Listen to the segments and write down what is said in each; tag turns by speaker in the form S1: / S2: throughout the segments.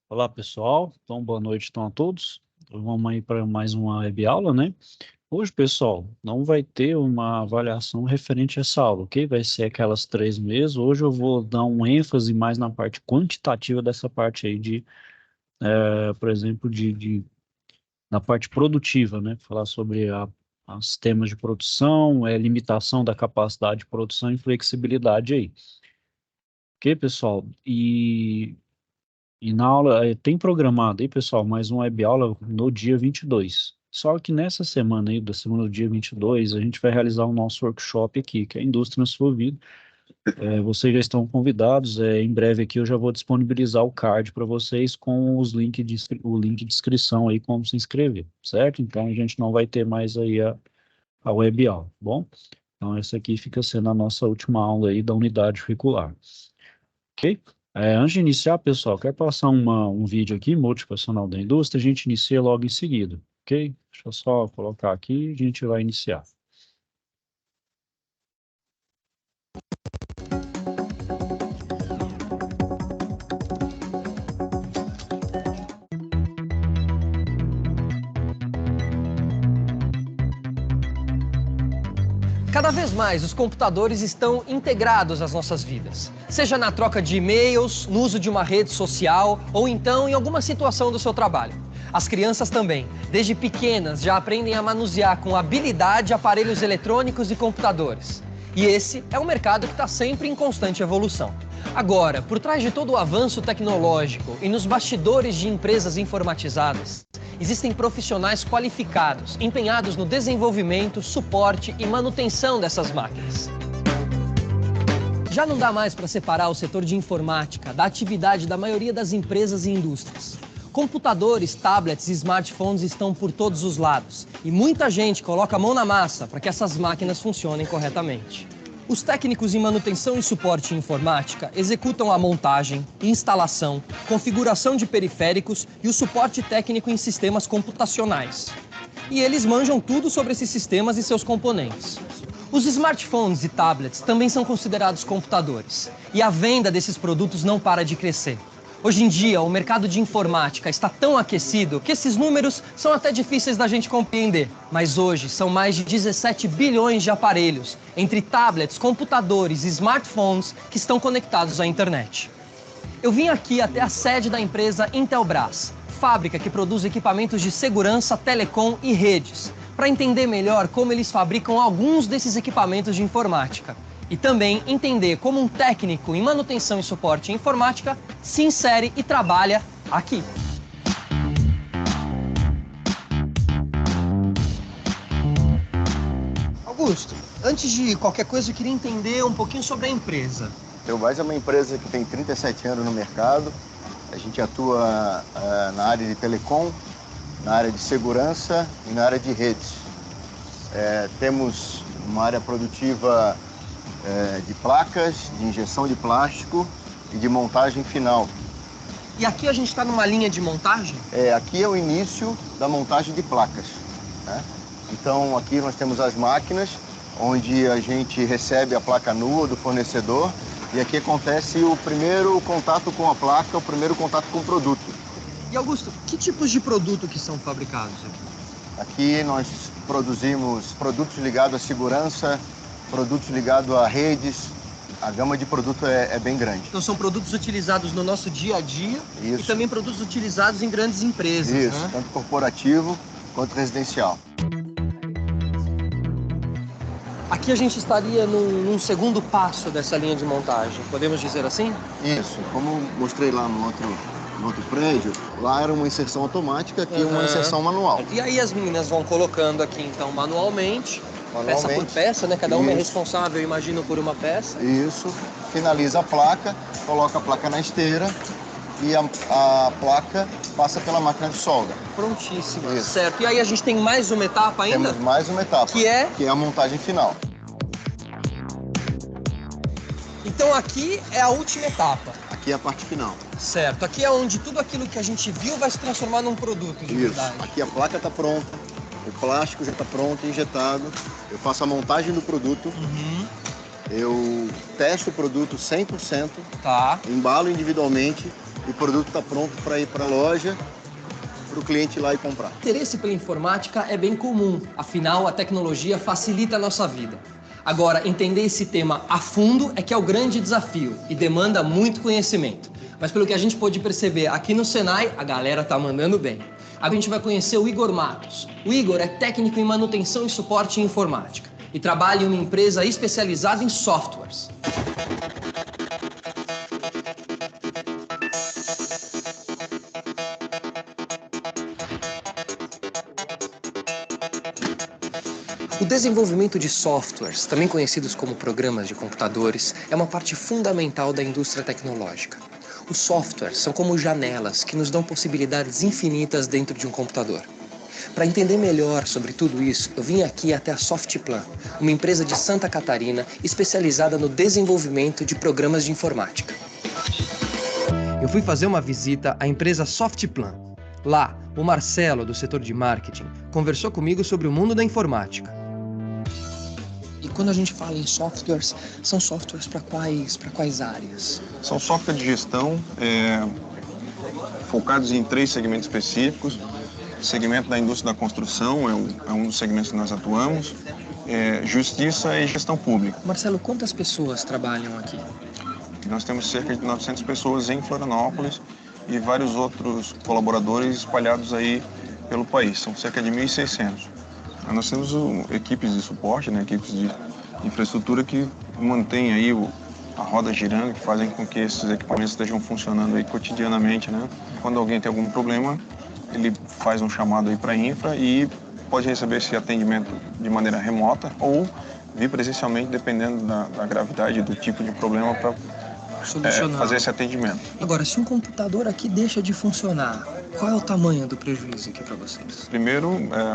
S1: Olá, pessoal. Então, boa noite então, a todos. Vamos aí para mais uma web aula, né? Hoje, pessoal, não vai ter uma avaliação referente a essa aula, ok? Vai ser aquelas três mesmo. Hoje eu vou dar um ênfase mais na parte quantitativa dessa parte aí por exemplo, na parte produtiva, né? Falar sobre os temas de produção, limitação da capacidade de produção e flexibilidade aí. Ok, pessoal? E na aula, tem programado aí, pessoal, mais uma web aula no dia 22. Só que nessa semana aí, da semana do dia 22, a gente vai realizar o nosso workshop aqui, que é a Indústria na Sua Vida. Vocês já estão convidados, em breve aqui eu já vou disponibilizar o card para vocês com o link de inscrição aí, como se inscrever, certo? Então a gente não vai ter mais aí a web aula, tá bom? Então essa aqui fica sendo a nossa última aula aí da unidade curricular, ok? Antes de iniciar, pessoal, quero passar um vídeo aqui, motivacional da indústria, a gente inicia logo em seguida, ok? Deixa eu só colocar aqui e a gente vai iniciar.
S2: Cada vez mais, os computadores estão integrados às nossas vidas. Seja na troca de e-mails, no uso de uma rede social ou então em alguma situação do seu trabalho. As crianças também, desde pequenas, já aprendem a manusear com habilidade aparelhos eletrônicos e computadores. E esse é um mercado que está sempre em constante evolução. Agora, por trás de todo o avanço tecnológico e nos bastidores de empresas informatizadas, existem profissionais qualificados, empenhados no desenvolvimento, suporte e manutenção dessas máquinas. Já não dá mais para separar o setor de informática da atividade da maioria das empresas e indústrias. Computadores, tablets e smartphones estão por todos os lados e muita gente coloca a mão na massa para que essas máquinas funcionem corretamente. Os técnicos em manutenção e suporte em informática executam a montagem, instalação, configuração de periféricos e o suporte técnico em sistemas computacionais. E eles manjam tudo sobre esses sistemas e seus componentes. Os smartphones e tablets também são considerados computadores. E a venda desses produtos não para de crescer. Hoje em dia, o mercado de informática está tão aquecido que esses números são até difíceis da gente compreender. Mas hoje, são mais de 17 bilhões de aparelhos, entre tablets, computadores e smartphones, que estão conectados à internet. Eu vim aqui até a sede da empresa Intelbras, fábrica que produz equipamentos de segurança, telecom e redes, para entender melhor como eles fabricam alguns desses equipamentos de informática. E também entender como um técnico em manutenção e suporte em informática se insere e trabalha aqui. Augusto, antes de qualquer coisa eu queria entender um pouquinho sobre a empresa.
S3: Intelbras é uma empresa que tem 37 anos no mercado. A gente atua na área de telecom, na área de segurança e na área de redes. Temos uma área produtiva de placas, de injeção de plástico e de montagem final.
S2: E aqui a gente está numa linha de montagem?
S3: Aqui é o início da montagem de placas, né? Então aqui nós temos as máquinas, onde a gente recebe a placa nua do fornecedor e aqui acontece o primeiro contato com a placa, o primeiro contato com o produto.
S2: E Augusto, que tipos de produto que são fabricados aqui?
S3: Aqui nós produzimos produtos ligados à segurança, produtos ligados a redes, a gama de produto é bem grande.
S2: Então são produtos utilizados no nosso dia a dia.
S3: Isso.
S2: E também produtos utilizados em grandes empresas.
S3: Isso,
S2: né?
S3: Tanto corporativo quanto residencial.
S2: Aqui a gente estaria num segundo passo dessa linha de montagem, podemos dizer assim?
S3: Isso, como mostrei lá no outro prédio, lá era uma inserção automática, aqui uma inserção manual.
S2: E aí as meninas vão colocando aqui então manualmente. Peça por peça, né? Cada uma é responsável, eu imagino, por uma peça.
S3: Isso. Finaliza a placa, coloca a placa na esteira e a placa passa pela máquina de solda.
S2: Prontíssima.
S3: Isso.
S2: Certo. E aí a gente tem mais uma etapa ainda?
S3: Temos mais uma etapa.
S2: Que é?
S3: Que é a montagem final.
S2: Então aqui é a última etapa.
S3: Aqui é a parte final.
S2: Certo. Aqui é onde tudo aquilo que a gente viu vai se transformar num produto de verdade.
S3: Aqui a placa está pronta. O plástico já está pronto, injetado. Eu faço a montagem do produto. Eu testo o produto 100%.
S2: Tá.
S3: Embalo individualmente. e o produto está pronto para ir para a loja, para o cliente ir lá e comprar.
S2: O interesse pela informática é bem comum, afinal a tecnologia facilita a nossa vida. Agora, entender esse tema a fundo é que é o grande desafio e demanda muito conhecimento. Mas pelo que a gente pôde perceber aqui no Senai, a galera tá mandando bem. Agora a gente vai conhecer o Igor Matos. O Igor é técnico em manutenção e suporte em informática e trabalha em uma empresa especializada em softwares. O desenvolvimento de softwares, também conhecidos como programas de computadores, é uma parte fundamental da indústria tecnológica. Os softwares são como janelas que nos dão possibilidades infinitas dentro de um computador. Para entender melhor sobre tudo isso, eu vim aqui até a Softplan, uma empresa de Santa Catarina especializada no desenvolvimento de programas de informática. Eu fui fazer uma visita à empresa Softplan. Lá, o Marcelo, do setor de marketing, conversou comigo sobre o mundo da informática. E quando a gente fala em softwares, são softwares para quais áreas?
S4: São softwares de gestão focados em 3 segmentos específicos. O segmento da indústria da construção é um dos segmentos que nós atuamos. Justiça e gestão pública.
S2: Marcelo, quantas pessoas trabalham aqui?
S4: Nós temos cerca de 900 pessoas em Florianópolis e vários outros colaboradores espalhados aí pelo país. São cerca de 1.600. Nós temos equipes de suporte, né, equipes de infraestrutura que mantêm aí a roda girando, que fazem com que esses equipamentos estejam funcionando aí cotidianamente, né? Quando alguém tem algum problema, ele faz um chamado aí para a infra e pode receber esse atendimento de maneira remota ou vir presencialmente, dependendo da gravidade do tipo de problema, para fazer esse atendimento.
S2: Agora, se um computador aqui deixa de funcionar, qual é o tamanho do prejuízo aqui para vocês?
S4: Primeiro,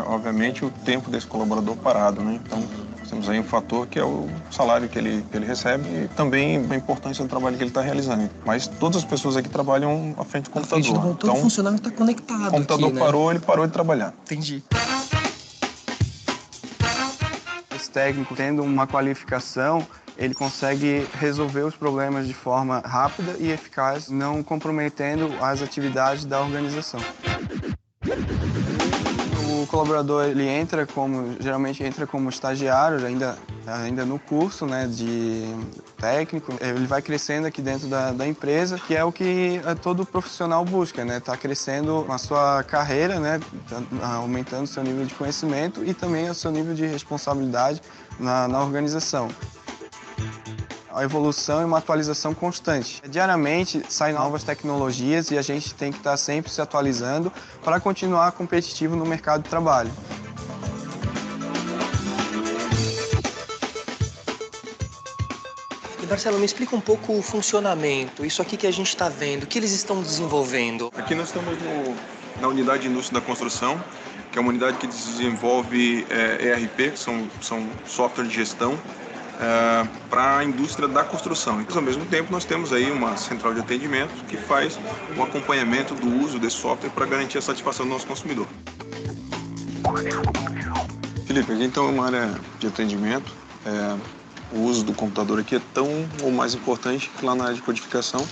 S4: obviamente, o tempo desse colaborador parado, né? Então, nós temos aí um fator que é o salário que ele recebe e também a importância do trabalho que ele está realizando. Mas todas as pessoas aqui trabalham à frente do computador.
S2: Todo funcionário está conectado.
S4: O computador
S2: aqui, né?
S4: ele parou de trabalhar.
S2: Entendi.
S5: Esse técnico, tendo uma qualificação, ele consegue resolver os problemas de forma rápida e eficaz, não comprometendo as atividades da organização. O colaborador ele geralmente entra como estagiário, ainda no curso, né, de técnico. Ele vai crescendo aqui dentro da empresa, que é o que todo profissional busca, né? Tá crescendo a sua carreira, né? Aumentando o seu nível de conhecimento e também o seu nível de responsabilidade na organização. A evolução e uma atualização constante. Diariamente saem novas tecnologias e a gente tem que estar sempre se atualizando para continuar competitivo no mercado de trabalho.
S2: E Marcelo, me explica um pouco o funcionamento, isso aqui que a gente está vendo, o que eles estão desenvolvendo?
S4: Aqui nós estamos na unidade de indústria da construção, que é uma unidade que desenvolve ERP, que são software de gestão, para a indústria da construção. Então, ao mesmo tempo, nós temos aí uma central de atendimento que faz o acompanhamento do uso desse software para garantir a satisfação do nosso consumidor. Felipe, aqui então é uma área de atendimento. O uso do computador aqui é tão ou mais importante que lá na área de codificação,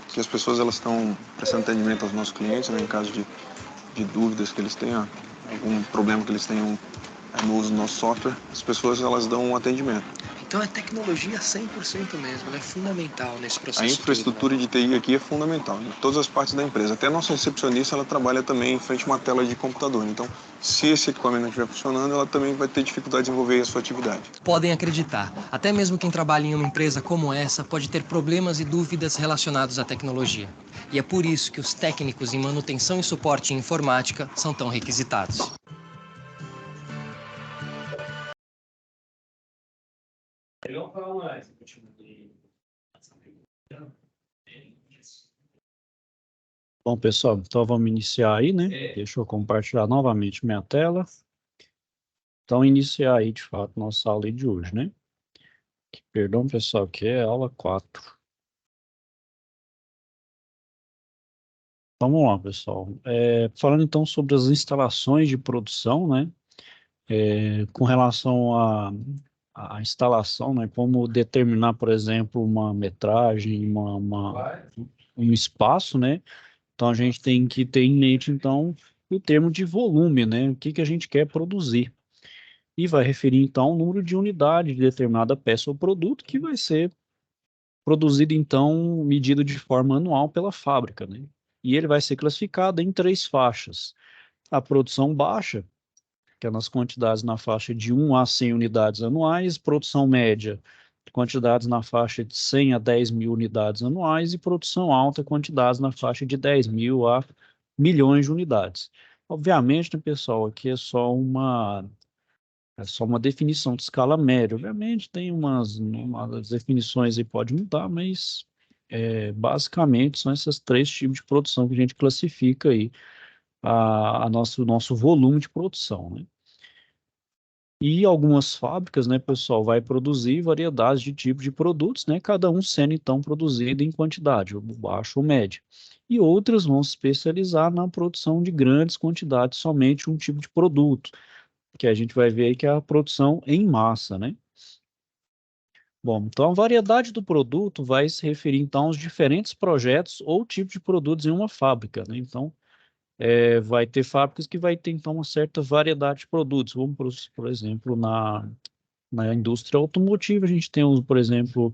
S4: que as pessoas elas estão prestando atendimento aos nossos clientes, né, em caso de dúvidas que eles tenham, algum problema que eles tenham no uso do nosso software, as pessoas elas dão um atendimento.
S2: Então é tecnologia 100% mesmo, né? É fundamental nesse processo.
S4: A infraestrutura de TI aqui é fundamental, em todas as partes da empresa. Até a nossa recepcionista, ela trabalha também em frente a uma tela de computador. Então, se esse equipamento não estiver funcionando, ela também vai ter dificuldade de desenvolver a sua atividade.
S2: Podem acreditar, até mesmo quem trabalha em uma empresa como essa pode ter problemas e dúvidas relacionados à tecnologia. E é por isso que os técnicos em manutenção e suporte em informática são tão requisitados.
S1: Bom, pessoal, então vamos iniciar aí, né? Deixa eu compartilhar novamente minha tela. Então, iniciar aí, de fato, nossa aula de hoje, né? Perdão, pessoal, que é aula 4. Vamos lá, pessoal. Falando então sobre as instalações de produção, né? Com relação à instalação, né? Como determinar, por exemplo, uma metragem, um espaço, né? Então a gente tem que ter em mente, então, o termo de volume, né? O que que a gente quer produzir. E vai referir, então, o número de unidades de determinada peça ou produto que vai ser produzido, então, medido de forma anual pela fábrica, né? E ele vai ser classificado em 3 faixas. A produção baixa, que é nas quantidades na faixa de 1 a 100 unidades anuais, produção média, quantidades na faixa de 100 a 10 mil unidades anuais, e produção alta, quantidades na faixa de 10 mil a milhões de unidades. Obviamente, né, pessoal, aqui é só uma definição de escala média. Obviamente, tem umas definições aí, pode mudar, mas basicamente são esses 3 tipos de produção que a gente classifica aí nosso volume de produção, né? E algumas fábricas, né, pessoal, vai produzir variedades de tipos de produtos, né, cada um sendo então produzido em quantidade, ou baixa ou média. E outras vão se especializar na produção de grandes quantidades, somente um tipo de produto, que a gente vai ver aí que é a produção em massa, né? Bom, então a variedade do produto vai se referir então aos diferentes projetos ou tipos de produtos em uma fábrica, né? Então, vai ter fábricas que vai ter então uma certa variedade de produtos. Vamos, por exemplo, na indústria automotiva, a gente tem, por exemplo,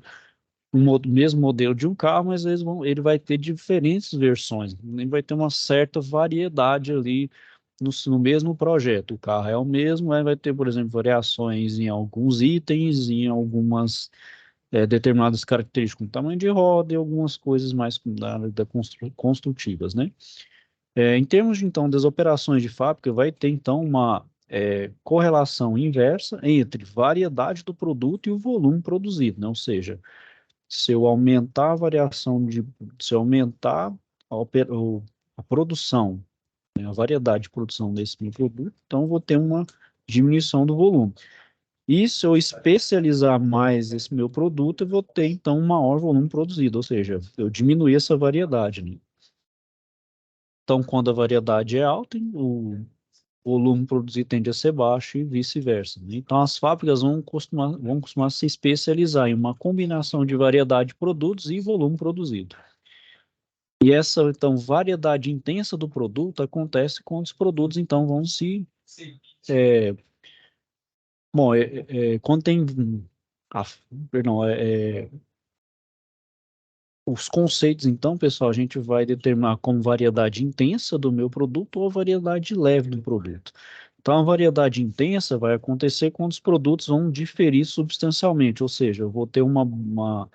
S1: mesmo modelo de um carro, mas ele vai ter diferentes versões, nem vai ter uma certa variedade ali no mesmo projeto. O carro é o mesmo, mas vai ter, por exemplo, variações em alguns itens, em algumas determinadas características, como tamanho de roda e algumas coisas mais da área construtivas, né? Em termos, então, das operações de fábrica, vai ter, então, uma correlação inversa entre variedade do produto e o volume produzido, né? Ou seja, se eu aumentar a variação se eu aumentar a produção, né, a variedade de produção desse meu produto, então eu vou ter uma diminuição do volume. E se eu especializar mais esse meu produto, eu vou ter, então, um maior volume produzido, ou seja, eu diminuir essa variedade, né? Então, quando a variedade é alta, o volume produzido tende a ser baixo e vice-versa, né? Então, as fábricas vão costumar se especializar em uma combinação de variedade de produtos e volume produzido. E essa, então, variedade intensa do produto acontece quando os produtos, então, vão se... é, bom, quando tem... ah, perdão, os conceitos, então, pessoal, a gente vai determinar como variedade intensa do meu produto ou variedade leve do produto. Então, a variedade intensa vai acontecer quando os produtos vão diferir substancialmente, ou seja, eu vou ter uma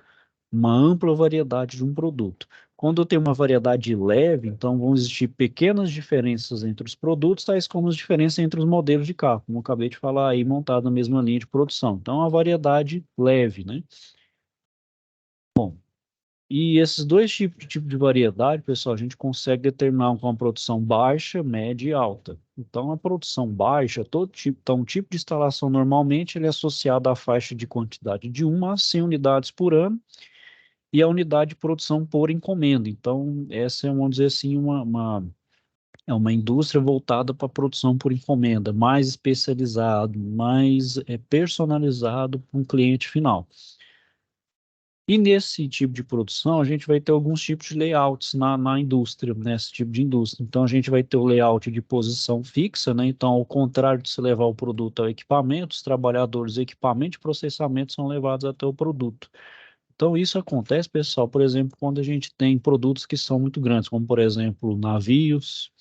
S1: ampla variedade de um produto. Quando eu tenho uma variedade leve, então vão existir pequenas diferenças entre os produtos, tais como as diferenças entre os modelos de carro, como eu acabei de falar aí, montado na mesma linha de produção. Então, a variedade leve, né? E esses dois tipos de variedade, pessoal, a gente consegue determinar com uma produção baixa, média e alta. Então, a produção baixa, então, o tipo de instalação normalmente ele é associado à faixa de quantidade de 1 a 100 unidades por ano e a unidade de produção por encomenda. Então, essa é, vamos dizer assim, uma indústria voltada para a produção por encomenda, mais especializado, mais personalizado para um cliente final. E nesse tipo de produção, a gente vai ter alguns tipos de layouts na indústria, nesse tipo de indústria. Então, a gente vai ter o layout de posição fixa, né? Então, ao contrário de se levar o produto ao equipamento, os trabalhadores, equipamento de processamento são levados até o produto. Então, isso acontece, pessoal, por exemplo, quando a gente tem produtos que são muito grandes, como, por exemplo, navios,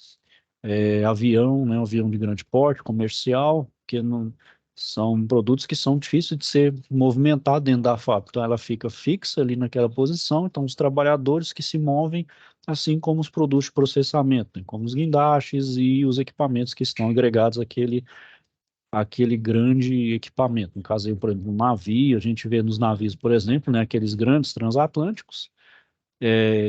S1: avião, né, um avião de grande porte, comercial, que não, são produtos que são difíceis de ser movimentados dentro da fábrica. Então, ela fica fixa ali naquela posição, então os trabalhadores que se movem, assim como os produtos de processamento, né, como os guindastes e os equipamentos que estão agregados àquele grande equipamento. No caso, aí, por exemplo, um navio, a gente vê nos navios, por exemplo, né, aqueles grandes transatlânticos,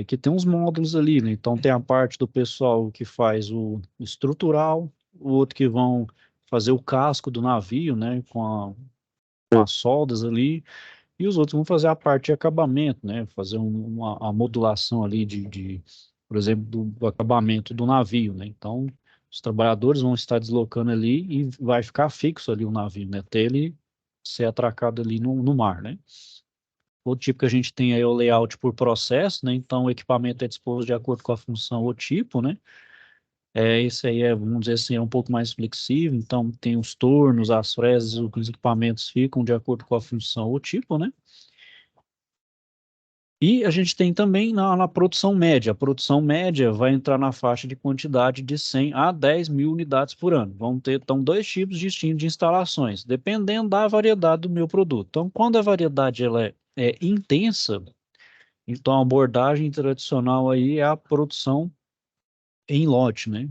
S1: que tem uns módulos ali, né? Então tem a parte do pessoal que faz o estrutural, o outro que vão fazer o casco do navio, né? Com as soldas ali, e os outros vão fazer a parte de acabamento, né? Fazer a modulação ali por exemplo, do acabamento do navio, né? Então os trabalhadores vão estar deslocando ali e vai ficar fixo ali o navio, né? Até ele ser atracado ali no mar, né? Outro tipo que a gente tem aí é o layout por processo, né? Então, o equipamento é disposto de acordo com a função ou tipo, né? Esse aí vamos dizer assim, é um pouco mais flexível. Então, tem os tornos, as fresas, os equipamentos ficam de acordo com a função ou tipo, né? E a gente tem também na produção média. A produção média vai entrar na faixa de quantidade de 100 a 10 mil unidades por ano. Vão ter, então, dois tipos distintos de instalações, dependendo da variedade do meu produto. Então, quando a variedade ela é intensa, então a abordagem tradicional aí é a produção em lote, né?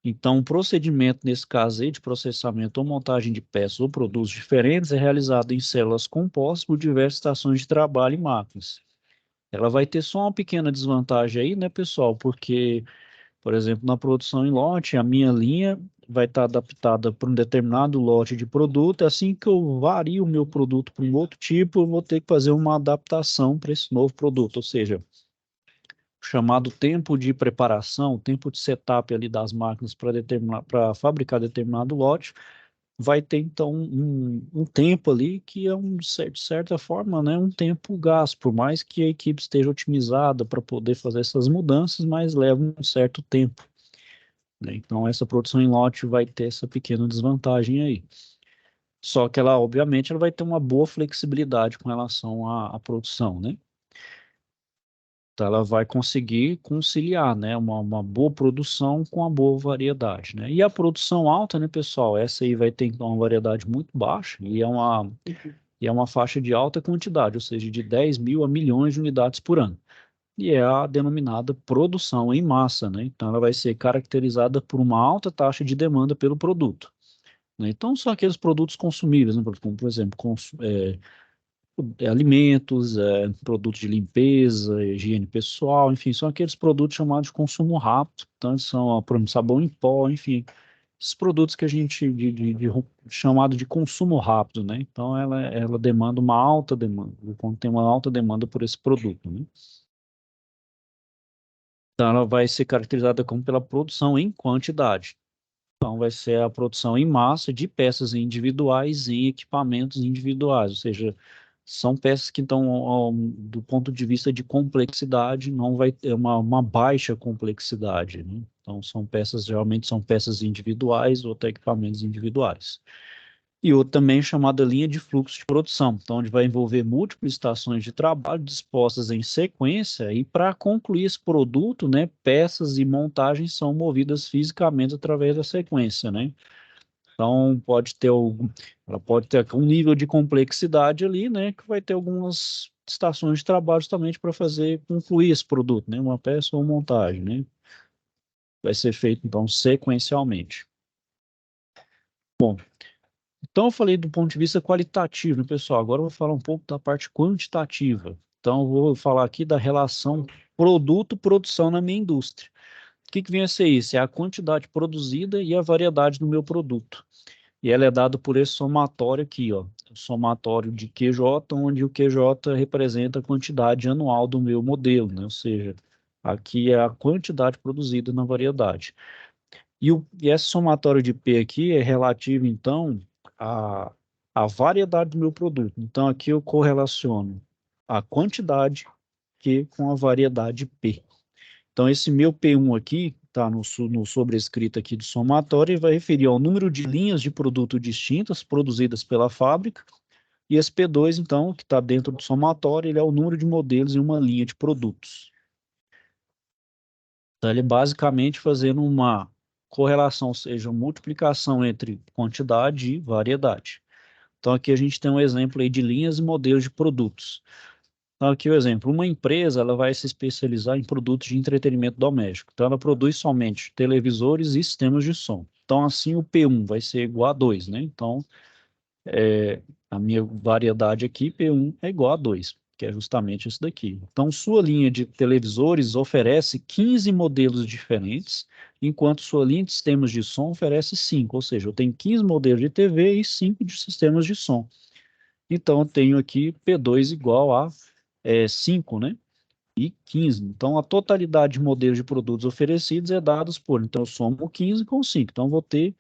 S1: Então, o procedimento, nesse caso aí, de processamento ou montagem de peças ou produtos diferentes é realizado em células compostas por diversas estações de trabalho e máquinas. Ela vai ter só uma pequena desvantagem aí, né, pessoal? Porque, por exemplo, na produção em lote, a minha linha vai estar adaptada para um determinado lote de produto. Assim que eu vario o meu produto para um outro tipo, eu vou ter que fazer uma adaptação para esse novo produto. Ou seja, o chamado tempo de preparação, tempo de setup ali das máquinas para fabricar determinado lote, vai ter então um tempo ali que é de certa forma, né, um tempo gasto, por mais que a equipe esteja otimizada para poder fazer essas mudanças, mas leva um certo tempo, né? Então essa produção em lote vai ter essa pequena desvantagem aí. Só que ela, obviamente, ela vai ter uma boa flexibilidade com relação à produção, né? Então, ela vai conseguir conciliar, né, uma boa produção com a boa variedade, né? E a produção alta, né, pessoal, essa aí vai ter então uma variedade muito baixa e é uma faixa de alta quantidade, ou seja, de 10 mil a milhões de unidades por ano. E é a denominada produção em massa, né? Então, ela vai ser caracterizada por uma alta taxa de demanda pelo produto, né? Então, são aqueles produtos consumíveis, né? Como, por exemplo, alimentos, produtos de limpeza, higiene pessoal, enfim, são aqueles produtos chamados de consumo rápido, então são, por exemplo, sabão em pó, enfim, esses produtos que a gente, chamado de consumo rápido, né? Então, ela demanda uma alta demanda, quando tem uma alta demanda por esse produto, né? Então, ela vai ser caracterizada como pela produção em quantidade. Então, vai ser a produção em massa de peças individuais em equipamentos individuais, ou seja, são peças que estão, do ponto de vista de complexidade, não vai ter uma baixa complexidade, né? Então, são peças, geralmente são peças individuais ou até equipamentos individuais. E outra também chamada linha de fluxo de produção, então, onde vai envolver múltiplas estações de trabalho dispostas em sequência, e para concluir esse produto, né, peças e montagens são movidas fisicamente através da sequência, né? Então, ela pode ter um nível de complexidade ali, né, que vai ter algumas estações de trabalho justamente para fazer concluir esse produto, né, uma peça ou montagem, né? Vai ser feito, então, sequencialmente. Bom, então eu falei do ponto de vista qualitativo, né, pessoal? Agora eu vou falar um pouco da parte quantitativa. Então, eu vou falar aqui da relação produto-produção na minha indústria. O que vem a ser isso? É a quantidade produzida e a variedade do meu produto. E ela é dada por esse somatório aqui, ó, o somatório de QJ, onde o QJ representa a quantidade anual do meu modelo, né? Ou seja, aqui é a quantidade produzida na variedade. E esse somatório de P aqui é relativo, então, à, à variedade do meu produto. Então, aqui eu correlaciono a quantidade Q com a variedade P. Então, esse meu P1 aqui, está no sobrescrito aqui do somatório, e vai referir ao número de linhas de produto distintas produzidas pela fábrica, e esse P2, então, que está dentro do somatório, ele é o número de modelos em uma linha de produtos. Então, ele é basicamente fazendo uma correlação, ou seja, uma multiplicação entre quantidade e variedade. Então, aqui a gente tem um exemplo aí de linhas e modelos de produtos. Então, aqui o exemplo, uma empresa ela vai se especializar em produtos de entretenimento doméstico. Então, ela produz somente televisores e sistemas de som. Então, assim, o P1 vai ser igual a 2, né? Então, a minha variedade aqui, P1 é igual a 2, que é justamente isso daqui. Então, sua linha de televisores oferece 15 modelos diferentes, enquanto sua linha de sistemas de som oferece 5, ou seja, eu tenho 15 modelos de TV e 5 de sistemas de som. Então, eu tenho aqui P2 igual a 5, né? E 15. Então, a totalidade de modelos de produtos oferecidos é dados por, então eu somo 15 com 5. Então, eu vou ter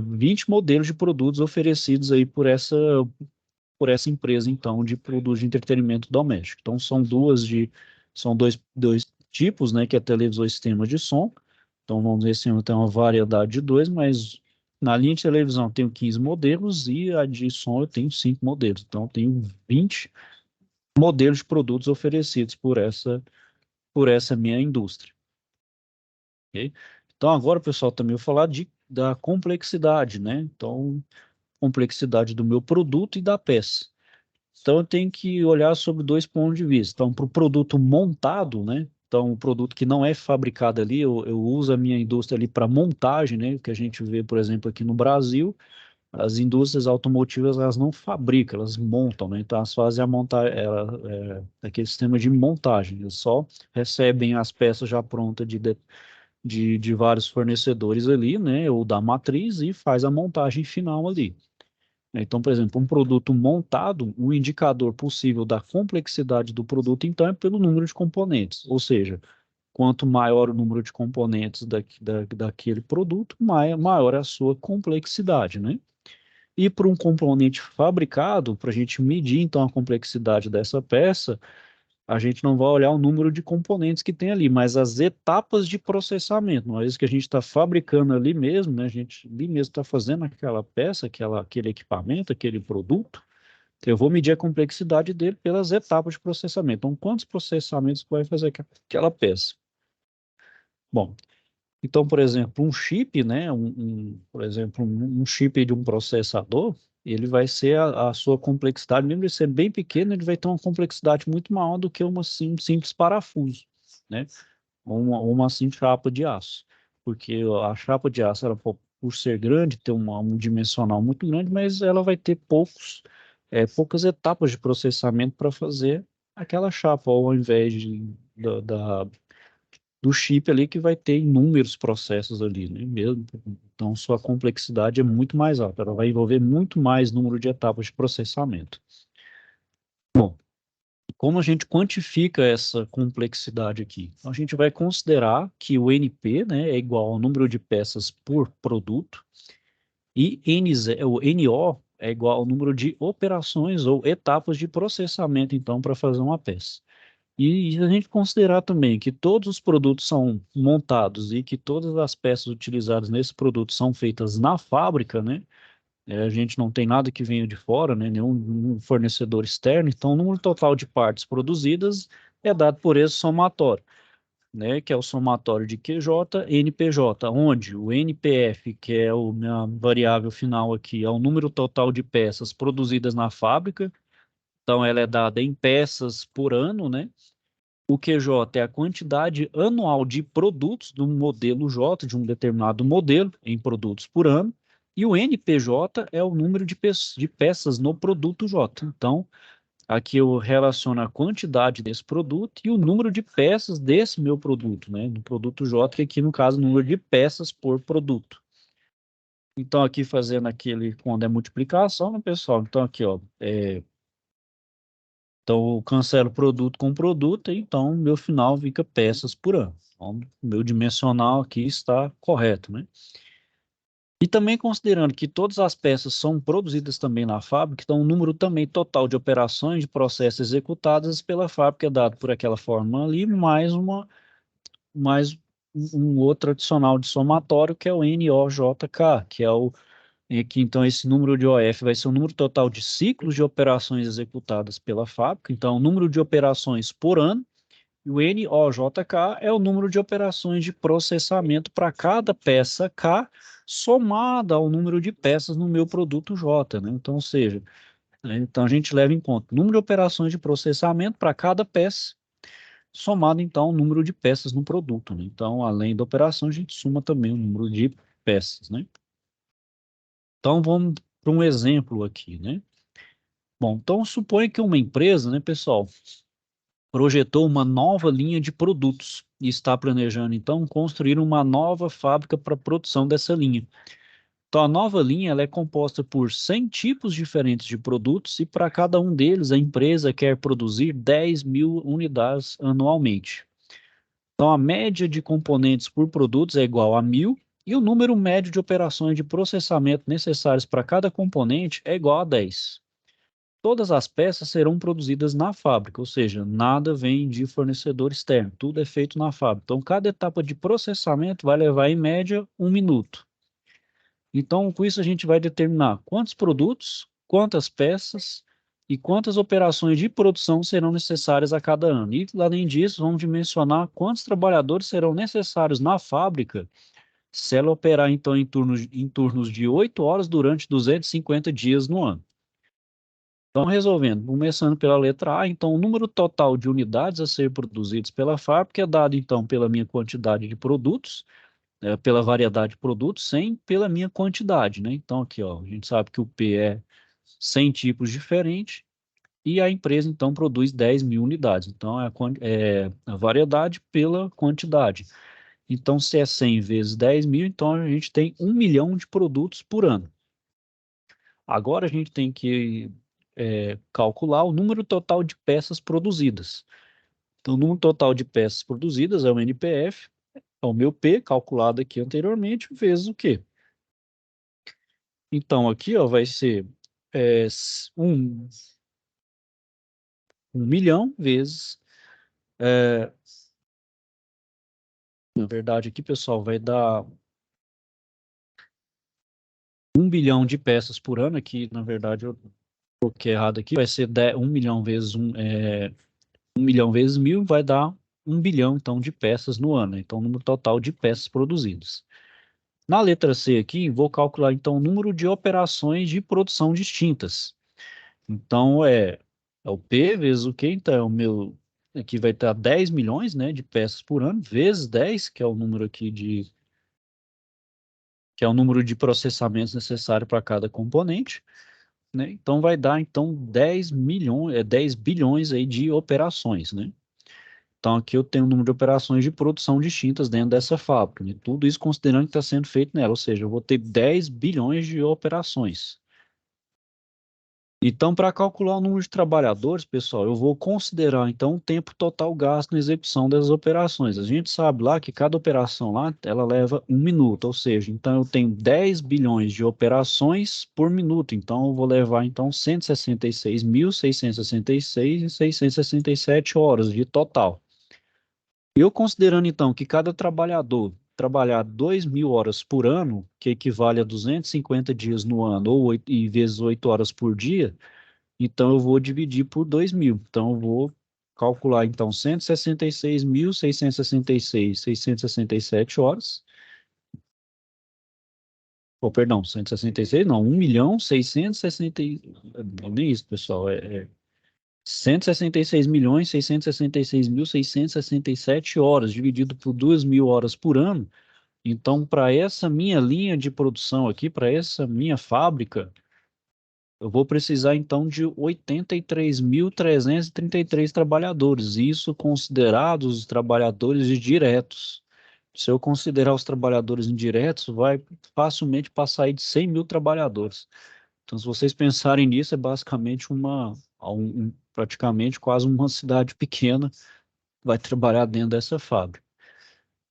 S1: 20 modelos de produtos oferecidos aí por por essa empresa, então, de produtos de entretenimento doméstico. Então, são dois tipos, né, que é televisor e sistema de som. Então, vamos dizer assim, tem uma variedade de dois, mas na linha de televisão eu tenho 15 modelos e a de som eu tenho 5 modelos. Então, eu tenho 20 modelos de produtos oferecidos por essa minha indústria. Okay? Então, agora, pessoal, também vou falar da complexidade, né? Então, complexidade do meu produto e da peça. Então, eu tenho que olhar sobre 2 pontos de vista. Então, para o produto montado, né? Então, o produto que não é fabricado ali, eu uso a minha indústria ali para montagem, né? O que a gente vê, por exemplo, aqui no Brasil, as indústrias automotivas, elas não fabricam, elas montam, né? Então, elas fazem a montagem, aquele sistema de montagem. Eles só recebem as peças já prontas de vários fornecedores ali, né? Ou da matriz e faz a montagem final ali. Então, por exemplo, um produto montado, o indicador possível da complexidade do produto, então, é pelo número de componentes. Ou seja, quanto maior o número de componentes daquele produto, maior é a sua complexidade, né? E para um componente fabricado, para a gente medir, então, a complexidade dessa peça, a gente não vai olhar o número de componentes que tem ali, mas as etapas de processamento. Uma vez que a gente está fabricando ali mesmo, né, a gente ali mesmo está fazendo aquela peça, aquele equipamento, aquele produto, eu vou medir a complexidade dele pelas etapas de processamento. Então, quantos processamentos vai fazer aquela peça? Bom, então, por exemplo, um chip, né, por exemplo, um chip de um processador, ele vai ser a sua complexidade, mesmo ele ser bem pequeno, ele vai ter uma complexidade muito maior do que um simples parafuso, né, ou uma simples chapa de aço, porque a chapa de aço, ela, por ser grande, ter um dimensional muito grande, mas ela vai ter poucas etapas de processamento para fazer aquela chapa, ao invés do chip ali que vai ter inúmeros processos ali, né? Mesmo, então, sua complexidade é muito mais alta, ela vai envolver muito mais número de etapas de processamento. Bom, como a gente quantifica essa complexidade aqui? Então, a gente vai considerar que o NP, né, é igual ao número de peças por produto e o NO é igual ao número de operações ou etapas de processamento, então, para fazer uma peça. E a gente considerar também que todos os produtos são montados e que todas as peças utilizadas nesse produto são feitas na fábrica, né? A gente não tem nada que venha de fora, né? Nenhum fornecedor externo. Então, o número total de partes produzidas é dado por esse somatório, né? Que é o somatório de QJ e NPJ, onde o NPF, que é a minha variável final aqui, é o número total de peças produzidas na fábrica. Então, ela é dada em peças por ano, né? O QJ é a quantidade anual de produtos do modelo J, de um determinado modelo, em produtos por ano. E o NPJ é o número de peças no produto J. Então, aqui eu relaciono a quantidade desse produto e o número de peças desse meu produto, né? Do produto J, que aqui, no caso, o número de peças por produto. Então, aqui fazendo quando é multiplicação, né, pessoal? Então, aqui, ó, então, eu cancelo produto com produto, então meu final fica peças por ano. Então, meu dimensional aqui está correto, né? E também considerando que todas as peças são produzidas também na fábrica, então o número também total de operações de processos executadas pela fábrica é dado por aquela forma ali, mais um outro adicional de somatório, que é o NOJK, que é aqui, então, esse número de OF vai ser o número total de ciclos de operações executadas pela fábrica, então, o número de operações por ano, e o NOJK é o número de operações de processamento para cada peça K, somada ao número de peças no meu produto J, né? Então, ou seja, então a gente leva em conta o número de operações de processamento para cada peça, somado, então, o número de peças no produto, né? Então, além da operação, a gente soma também o número de peças, né? Então, vamos para um exemplo aqui, né? Bom, então suponha que uma empresa, né, pessoal, projetou uma nova linha de produtos e está planejando, então, construir uma nova fábrica para a produção dessa linha. Então, a nova linha ela é composta por 100 tipos diferentes de produtos e para cada um deles a empresa quer produzir 10.000 unidades anualmente. Então, a média de componentes por produtos é igual a 1.000 e o número médio de operações de processamento necessárias para cada componente é igual a 10. todas as peças serão produzidas na fábrica, ou seja, nada vem de fornecedor externo, tudo é feito na fábrica. Então, cada etapa de processamento vai levar, em média, 1 minuto. Então, com isso, a gente vai determinar quantos produtos, quantas peças e quantas operações de produção serão necessárias a cada ano. E, além disso, vamos dimensionar quantos trabalhadores serão necessários na fábrica se ela operar, então, em turnos de 8 horas durante 250 dias no ano. Então, resolvendo, começando pela letra A, então, o número total de unidades a ser produzidas pela fábrica é dado, então, pela minha quantidade de produtos, pela variedade de produtos, sem pela minha quantidade, né? Então, aqui, ó, a gente sabe que o P é 100 tipos diferentes e a empresa, então, produz 10.000 unidades. Então, é a variedade pela quantidade. Então, se é 100 vezes 10.000, então a gente tem 1 milhão de produtos por ano. Agora a gente tem que calcular o número total de peças produzidas. Então, o número total de peças produzidas é o NPF, é o meu P, calculado aqui anteriormente, vezes o Q. Então, aqui ó, vai ser 1 milhão vezes, na verdade aqui, pessoal, vai dar 1 bilhão de peças por ano, aqui, na verdade, eu coloquei errado aqui, vai ser 1 milhão vezes 1 milhão vezes 1.000, vai dar 1 bilhão, então, de peças no ano. Então, o número total de peças produzidas. Na letra C aqui, vou calcular, então, o número de operações de produção distintas. Então, é o P vezes o Q, então, aqui vai estar 10 milhões, né, de peças por ano, vezes 10, que é o número aqui que é o número de processamentos necessário para cada componente, né? Então, vai dar, então, 10 milhões, 10 bilhões aí de operações, né? Então, aqui eu tenho um número de operações de produção distintas dentro dessa fábrica, né? Tudo isso considerando que está sendo feito nela, ou seja, eu vou ter 10 bilhões de operações. Então, para calcular o número de trabalhadores, pessoal, eu vou considerar, então, o tempo total gasto na execução das operações. A gente sabe lá que cada operação lá, ela leva 1 minuto, ou seja, então eu tenho 10 bilhões de operações por minuto, então eu vou levar, então, 166.666 e 667 horas de total. Eu considerando, então, que cada trabalhador trabalhar 2.000 horas por ano, que equivale a 250 dias no ano, e vezes 8 horas por dia, então eu vou dividir por 2.000. Então, eu vou calcular, então, 166.666, 667 horas. Oh, perdão, 166, não, 1.660, nem isso, pessoal, 166.666.667 horas, dividido por 2.000 horas por ano. Então, para essa minha linha de produção aqui, para essa minha fábrica, eu vou precisar, então, de 83.333 trabalhadores, isso considerados os trabalhadores diretos. Se eu considerar os trabalhadores indiretos, vai facilmente passar aí de 100.000 trabalhadores. Então, se vocês pensarem nisso, é basicamente praticamente quase uma cidade pequena vai trabalhar dentro dessa fábrica,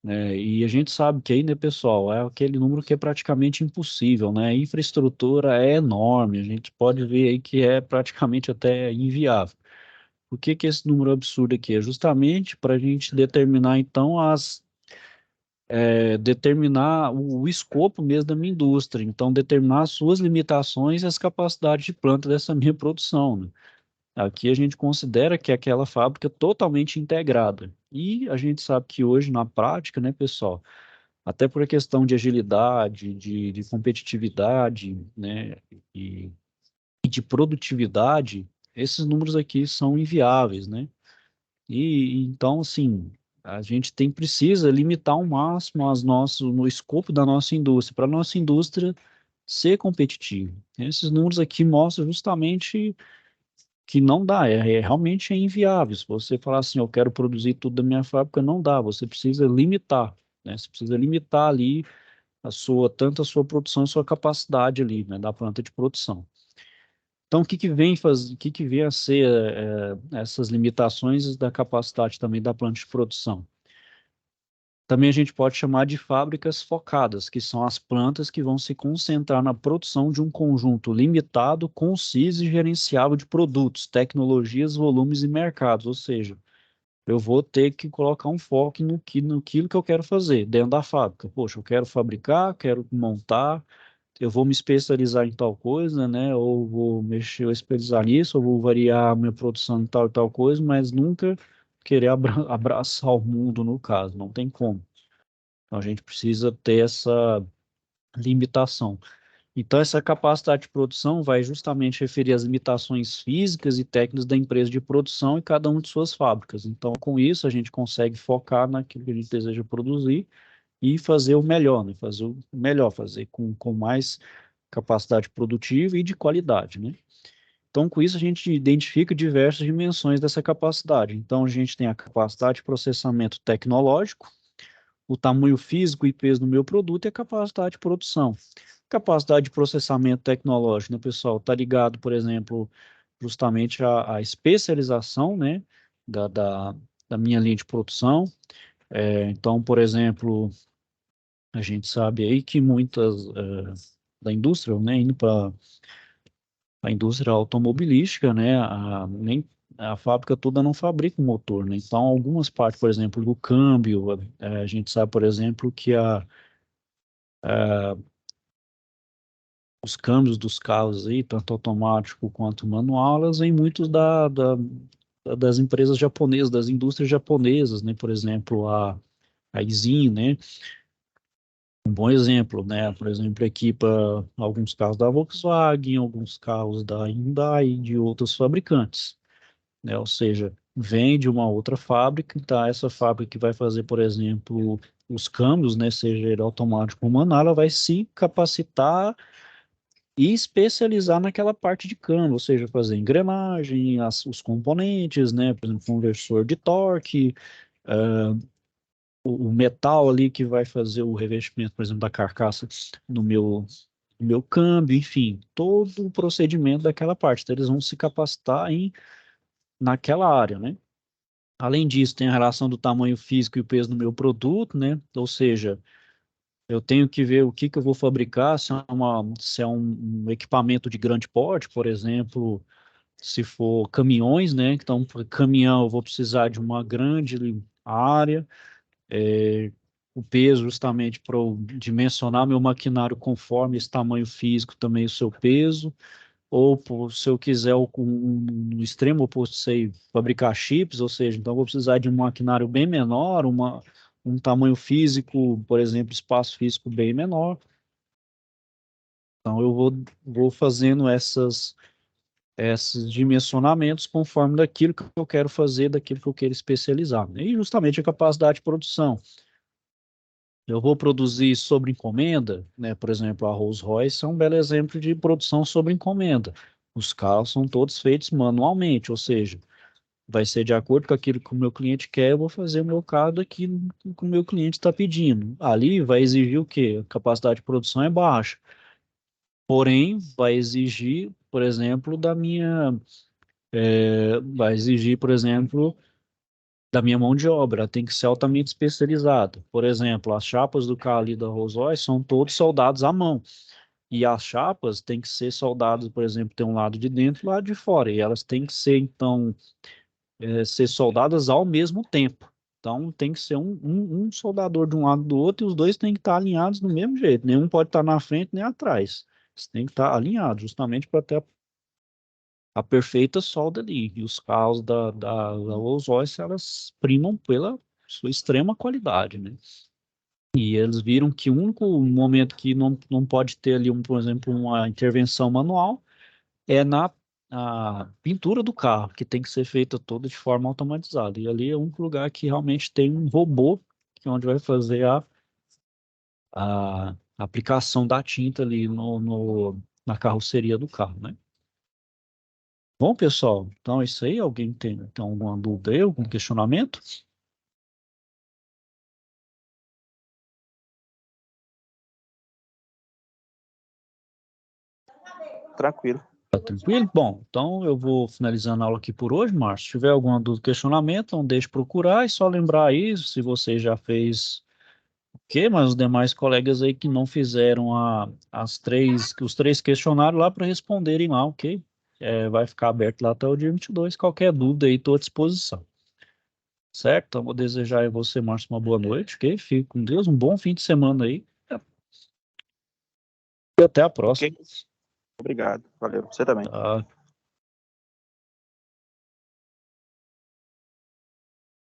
S1: né? E a gente sabe que aí, né, pessoal, é aquele número que é praticamente impossível, né? A infraestrutura é enorme, a gente pode ver aí que é praticamente até inviável. Por que que esse número absurdo aqui? É justamente para a gente determinar, então, determinar o escopo mesmo da minha indústria, então determinar as suas limitações e as capacidades de planta dessa minha produção, né? Aqui a gente considera que é aquela fábrica totalmente integrada. E a gente sabe que hoje, na prática, né, pessoal, até por a questão de agilidade, de competitividade, né, e de produtividade, esses números aqui são inviáveis, né? E então, assim, a gente precisa limitar ao máximo no escopo da nossa indústria, para a nossa indústria ser competitiva. Esses números aqui mostram justamente que não dá, realmente é inviável. Se você falar assim, eu quero produzir tudo da minha fábrica, não dá, você precisa limitar, né? Você precisa limitar ali tanto a sua produção e a sua capacidade ali, né, da planta de produção. Então, o que que vem a ser essas limitações da capacidade também da planta de produção? Também a gente pode chamar de fábricas focadas, que são as plantas que vão se concentrar na produção de um conjunto limitado, conciso e gerenciável de produtos, tecnologias, volumes e mercados. Ou seja, eu vou ter que colocar um foco naquilo que eu quero fazer dentro da fábrica. Poxa, eu quero fabricar, quero montar, eu vou me especializar em tal coisa, né? Ou vou mexer, ou especializar nisso, ou vou variar a minha produção em tal e tal coisa, mas nunca querer abraçar o mundo no caso, não tem como. Então a gente precisa ter essa limitação. Então essa capacidade de produção vai justamente referir às limitações físicas e técnicas da empresa de produção e cada uma de suas fábricas. Então com isso a gente consegue focar naquilo que a gente deseja produzir e fazer o melhor, né? Fazer o melhor, fazer com mais capacidade produtiva e de qualidade, né? Então, com isso, a gente identifica diversas dimensões dessa capacidade. Então, a gente tem a capacidade de processamento tecnológico, o tamanho físico e peso do meu produto e a capacidade de produção. Capacidade de processamento tecnológico, né, pessoal? Está ligado, por exemplo, justamente à especialização, né, da, da, da minha linha de produção. Então, por exemplo, a gente sabe aí que muitas da indústria, né, indo para a indústria automobilística, né, nem a fábrica toda não fabrica um motor, né? Então, algumas partes, por exemplo, do câmbio, a gente sabe, por exemplo, que os câmbios dos carros aí, tanto automático quanto manual, elas vêm muitos das empresas japonesas, das indústrias japonesas, né? Por exemplo, a Isin, né? Um bom exemplo, né? Por exemplo, equipa alguns carros da Volkswagen, alguns carros da Hyundai e de outros fabricantes, né? Ou seja, vem de uma outra fábrica, tá? Essa fábrica que vai fazer, por exemplo, os câmbios, né? Seja ele automático ou manual, ela vai se capacitar e especializar naquela parte de câmbio, ou seja, fazer engrenagem, os componentes, né? Por exemplo, conversor de torque, o metal ali que vai fazer o revestimento, por exemplo, da carcaça no meu câmbio, enfim, todo o procedimento daquela parte. Então, eles vão se capacitar naquela área, né? Além disso, tem a relação do tamanho físico e o peso do meu produto, né? Ou seja, eu tenho que ver o que eu vou fabricar, se é um equipamento de grande porte, por exemplo, se for caminhões, né? Então, para caminhão eu vou precisar de uma grande área, o peso justamente para dimensionar meu maquinário conforme esse tamanho físico também o seu peso, ou se eu quiser no extremo oposto, sei, fabricar chips, ou seja, então eu vou precisar de um maquinário bem menor, um tamanho físico, por exemplo, espaço físico bem menor. Então eu vou fazendo esses dimensionamentos conforme daquilo que eu quero fazer, daquilo que eu quero especializar, né? E justamente a capacidade de produção. Eu vou produzir sobre encomenda, né? Por exemplo, a Rolls-Royce é um belo exemplo de produção sobre encomenda. Os carros são todos feitos manualmente, ou seja, vai ser de acordo com aquilo que o meu cliente quer, eu vou fazer o meu carro daquilo que o meu cliente está pedindo. Ali vai exigir o quê? A capacidade de produção é baixa, porém vai exigir, por exemplo, vai exigir, por exemplo, da minha mão de obra, ela tem que ser altamente especializada. Por exemplo, as chapas do carro ali da Rolls-Royce são todos soldados à mão. E as chapas têm que ser soldadas, por exemplo, tem um lado de dentro e um lado de fora. E elas têm que ser, então, ser soldadas ao mesmo tempo. Então, tem que ser um soldador de um lado do outro e os dois têm que estar alinhados do mesmo jeito. Nenhum pode estar na frente nem atrás. Eles têm que estar alinhados, justamente para ter a perfeita solda ali. E os carros da Rolls-Royce, elas primam pela sua extrema qualidade, né? E eles viram que o único momento que não pode ter ali, por exemplo, uma intervenção manual é na a pintura do carro, que tem que ser feita toda de forma automatizada. E ali é o único lugar que realmente tem um robô, que é onde vai fazer a aplicação da tinta ali na carroceria do carro, né? Bom, pessoal, então é isso aí. Alguém tem alguma dúvida aí, algum questionamento?
S6: Tranquilo.
S1: Tá tranquilo? Bom, então eu vou finalizando a aula aqui por hoje, Márcio. Se tiver alguma dúvida, questionamento, não deixe de procurar. E só lembrar aí, se você já fez Ok, mas os demais colegas aí que não fizeram os 3 questionários lá para responderem lá, ok? Vai ficar aberto lá até o dia 22. Qualquer dúvida aí, estou à disposição. Certo? Então, vou desejar a você, Márcio, uma boa noite, ok? Fique com Deus, um bom fim de semana aí. E até a próxima.
S6: Ok. Obrigado. Valeu. Você também.
S1: Tá?